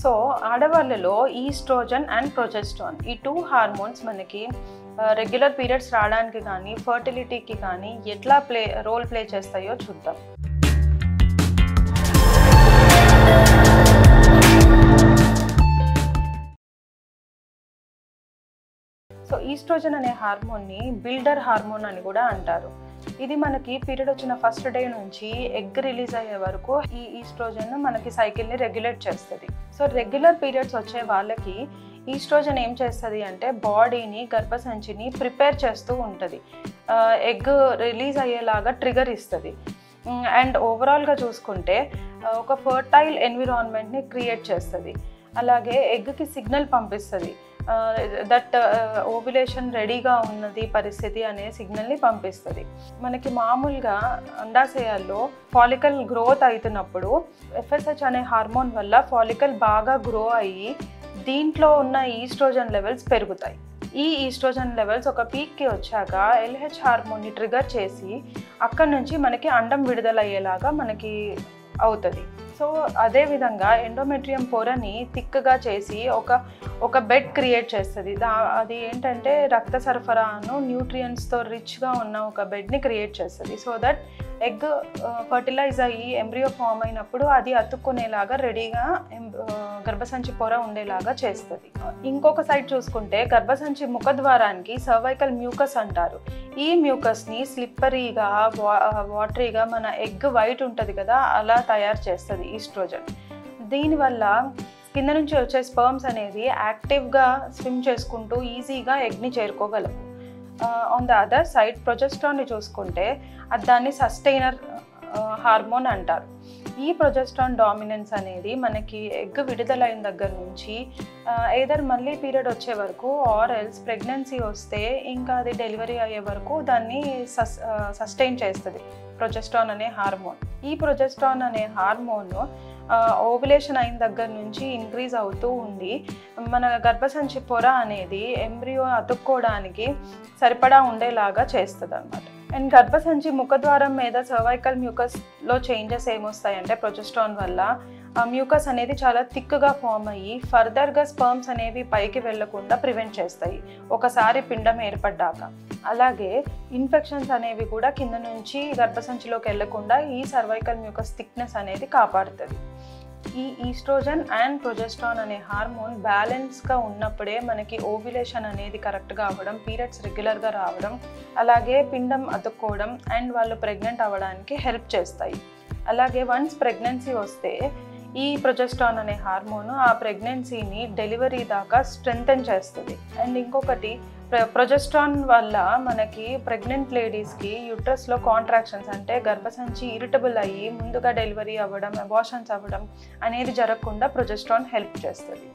So ఆడవాళ్ళలో oestrogen and progesterone ఈ 2 hormones మనకి రెగ్యులర్ పీరియడ్స్ రావడానికి కానీ ఫర్టిలిటీకి కానీ ఎట్లా రోల్ ప్లే చేస్తాయో చూద్దాం. సో ఈస్ట్రోజన్ అనే హార్మోన్ని బిల్డర్ హార్మోన్ అని కూడా అంటారు. ఇది మనకి పీరియడ్ వచ్చిన ఫస్ట్ డే నుంచి ఎగ్ రిలీజ్ అయ్యే వరకు ఈ ఈస్ట్రోజన్ మనకి సైకిల్ని రెగ్యులేట్ చేస్తుంది. సో రెగ్యులర్ పీరియడ్స్ వచ్చే వాళ్ళకి ఈస్ట్రోజన్ ఏం చేస్తుంది అంటే బాడీని, గర్భసంచిని ప్రిపేర్ చేస్తూ ఉంటుంది, ఎగ్ రిలీజ్ అయ్యేలాగా ట్రిగర్ ఇస్తుంది. అండ్ ఓవరాల్గా చూసుకుంటే ఒక ఫర్టైల్ ఎన్విరాన్మెంట్ని క్రియేట్ చేస్తుంది. అలాగే ఎగ్కి సిగ్నల్ పంపిస్తుంది దట్ ఓవ్యులేషన్ రెడీగా ఉన్నది పరిస్థితి అనే సిగ్నల్ని పంపిస్తుంది. మనకి మామూలుగా అండాశయాల్లో ఫాలికల్ గ్రోత్ అవుతున్నప్పుడు FSH అనే హార్మోన్ వల్ల ఫాలికల్ బాగా గ్రో అయ్యి దీంట్లో ఉన్న ఈస్ట్రోజన్ లెవెల్స్ పెరుగుతాయి. ఈ ఈస్ట్రోజన్ లెవెల్స్ ఒక పీక్కి వచ్చాక LH హార్మోన్ని ట్రిగర్ చేసి అక్కడి నుంచి మనకి అండం విడుదలయ్యేలాగా మనకి అవుతుంది. సో అదేవిధంగా ఎండోమెట్రియం పొరని థిక్గా చేసి ఒక బెడ్ క్రియేట్ చేస్తుంది. అది ఏంటంటే రక్త సరఫరాను న్యూట్రియంట్స్తో రిచ్గా ఉన్న ఒక బెడ్ని క్రియేట్ చేస్తుంది. సో దట్ ఎగ్ ఫర్టిలైజ్ అయ్యి ఎంబ్రియో ఫామ్ అయినప్పుడు అది అతుక్కునేలాగా రెడీగా గర్భసంచి పొర ఉండేలాగా చేస్తుంది. ఇంకొక సైడ్ చూసుకుంటే గర్భసంచి ముఖద్వారానికి సర్వైకల్ మ్యూకస్ అంటారు. ఈ మ్యూకస్ని స్లిప్పరీగా వాటరీగా మన ఎగ్ వైట్ ఉంటుంది కదా అలా తయారు చేస్తుంది ఈస్ట్రోజన్. దీనివల్ల కింద నుంచి వచ్చే స్పర్మ్స్ అనేది యాక్టివ్గా స్విమ్ చేసుకుంటూ ఈజీగా ఎగ్ని చేరుకోగలవు. ఆన్ ద అదర్ సైడ్ ప్రొజెస్ట్రాన్ని చూసుకుంటే దాన్ని సస్టైనర్ హార్మోన్ అంటారు. ఈ ప్రొజెస్ట్రాన్ డామినెన్స్ అనేది మనకి ఎగ్ విడుదలైన దగ్గర నుంచి ఏదర్ మళ్ళీ పీరియడ్ వచ్చే వరకు ఆర్ ఎల్స్ ప్రెగ్నెన్సీ వస్తే ఇంకా అది డెలివరీ అయ్యే వరకు దాన్ని సస్టైన్ చేస్తుంది ప్రొజెస్ట్రాన్ అనే హార్మోన్. ఈ ప్రొజెస్ట్రాన్ అనే హార్మోన్ ఓవ్యులేషన్ అయిన దగ్గర నుంచి ఇంక్రీజ్ అవుతూ ఉండి మన గర్భసంచి పొర అనేది ఎంబ్రియో అతుక్కోవడానికి సరిపడా ఉండేలాగా చేస్తుంది అన్నమాట. అండ్ గర్భసంచి ముఖద్వారం మీద సర్వైకల్ మ్యూకస్లో చేంజెస్ ఏమొస్తాయంటే ప్రొజెస్ట్రాన్ వల్ల ఆ మ్యూకస్ అనేది చాలా థిక్గా ఫామ్ అయ్యి ఫర్దర్గా స్పర్మ్స్ అనేవి పైకి వెళ్లకుండా ప్రివెంట్ చేస్తాయి ఒకసారి పిండం ఏర్పడ్డాక. అలాగే ఇన్ఫెక్షన్స్ అనేవి కూడా కింద నుంచి గర్భసంచిలోకి వెళ్లకుండా ఈ సర్వైకల్ మ్యూకస్ థిక్నెస్ అనేది కాపాడుతుంది. ఈ ఈస్ట్రోజన్ అండ్ ప్రొజెస్ట్రాన్ అనే హార్మోన్ బ్యాలెన్స్గా ఉన్నప్పుడే మనకి ఓవ్యులేషన్ అనేది కరెక్ట్గా అవ్వడం, పీరియడ్స్ రెగ్యులర్గా రావడం, అలాగే పిండం అతుక్కోవడం అండ్ వాళ్ళు ప్రెగ్నెంట్ అవ్వడానికి హెల్ప్ చేస్తాయి. అలాగే వన్స్ ప్రెగ్నెన్సీ వస్తే ఈ ప్రొజెస్ట్రాన్ అనే హార్మోన్ ఆ ప్రెగ్నెన్సీని డెలివరీ దాకా స్ట్రెంథెన్ చేస్తుంది. అండ్ ఇంకొకటి ప్రొజెస్ట్రాన్ వల్ల మనకి ప్రెగ్నెంట్ లేడీస్కి యూట్రస్లో కాంట్రాక్షన్స్ అంటే గర్భసంచి ఇరిటబుల్ అయ్యి ముందుగా డెలివరీ అవ్వడం, అబార్షన్స్ అవ్వడం అనేది జరగకుండా ప్రొజెస్ట్రాన్ హెల్ప్ చేస్తుంది.